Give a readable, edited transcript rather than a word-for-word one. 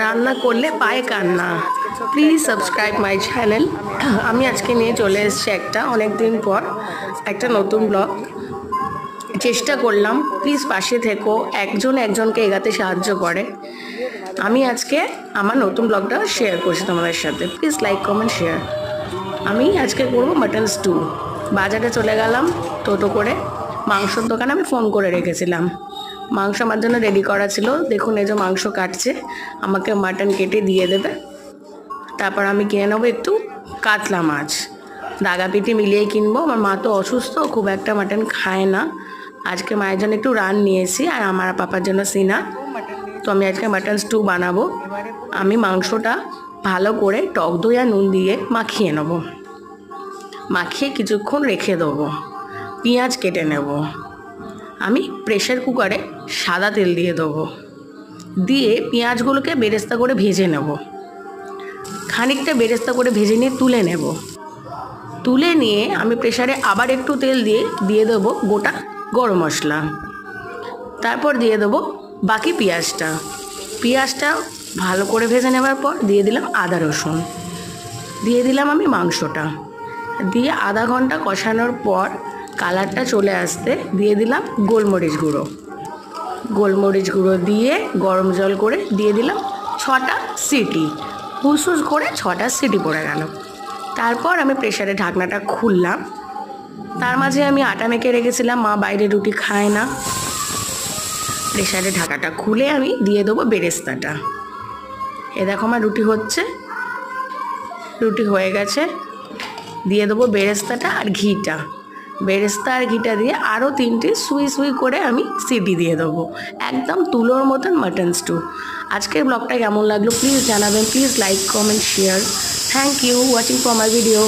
রান্না করলে পায় কান্না। Please subscribe my channel. আমি আজকে নিয়ে চলে এসেছি অনেক দিন পর একটা নতুন ব্লগ। চেষ্টা করলাম, প্লিজ পাশে থেকো, একজনকে এগাতে সাহায্য করে। আমি আজকে আমার নতুন ব্লগটা শেয়ার করছি তোমাদের সাথে। Please like, comment, share. আমি আজকে করব মাটন স্টু। বাজারে চলে গেলাম টোটো করে। মাংসর দোকানে আমি ফোন করে রেখেছিলাম, মাংস আমার জন্য রেডি করা ছিল। দেখুন এই যে মাংস কাটছে, আমাকে মাটন কেটে দিয়ে দেবে। তারপর আমি কিনে নেবো একটু কাতলা মাছ, দাগাপিটি মিলিয়ে কিনবো। আমার মা তো অসুস্থ, খুব একটা মাটন খায় না। আজকে মায়ের জন্য একটু রান নিয়েছি, আর আমার পাপার জন্য সিনা। তো আমি আজকে মাটন স্টু বানাবো। আমি মাংসটা ভালো করে টক দই আর নুন দিয়ে মাখিয়ে নেব। মাখিয়ে কিছুক্ষণ রেখে দেবো। পেঁয়াজ কেটে নেব। আমি প্রেসার কুকারে সাদা তেল দিয়ে দেবো। দিয়ে পেঁয়াজগুলোকে বেরেস্তা করে ভেজে নেব। খানিকটা বেরেস্তা করে ভেজে নিয়ে তুলে নেব। তুলে নিয়ে আমি প্রেসারে আবার একটু তেল দিয়ে দেবো গোটা গরম মশলা। তারপর দিয়ে দেবো বাকি পেঁয়াজটা ভালো করে ভেজে নেওয়ার পর দিয়ে দিলাম আদা রসুন, দিয়ে দিলাম আমি মাংসটা, দিয়ে আধা ঘন্টা কষানোর পর কালারটা চলে আসতে দিয়ে দিলাম গোলমরিচ গুঁড়ো দিয়ে গরম জল করে দিয়ে দিলাম 6টা সিটি। হুস করে 6টা সিটি পড়ে গেল। তারপর আমি প্রেসারে ঢাকনাটা খুললাম। তার মাঝে আমি আটা মেখে রেখেছিলাম, মা বাইরে রুটি খায় না। প্রেসারে ঢাকাটা খুলে আমি দিয়ে দেবো বেরেস্তাটা। এ দেখো আমার রুটি হয়ে গেছে। দিয়ে দেবো বেরেস্তাটা আর ঘিটা। বেরেস্তা আর ঘিটা দিয়ে আরও 3টে সুই করে আমি সিটি দিয়ে দেবো। একদম তুলোর মতন মাটন স্টু। আজকের ব্লগটা কেমন লাগলো প্লিজ জানাবেন। Please like, comment, share. Thank you watching for my video.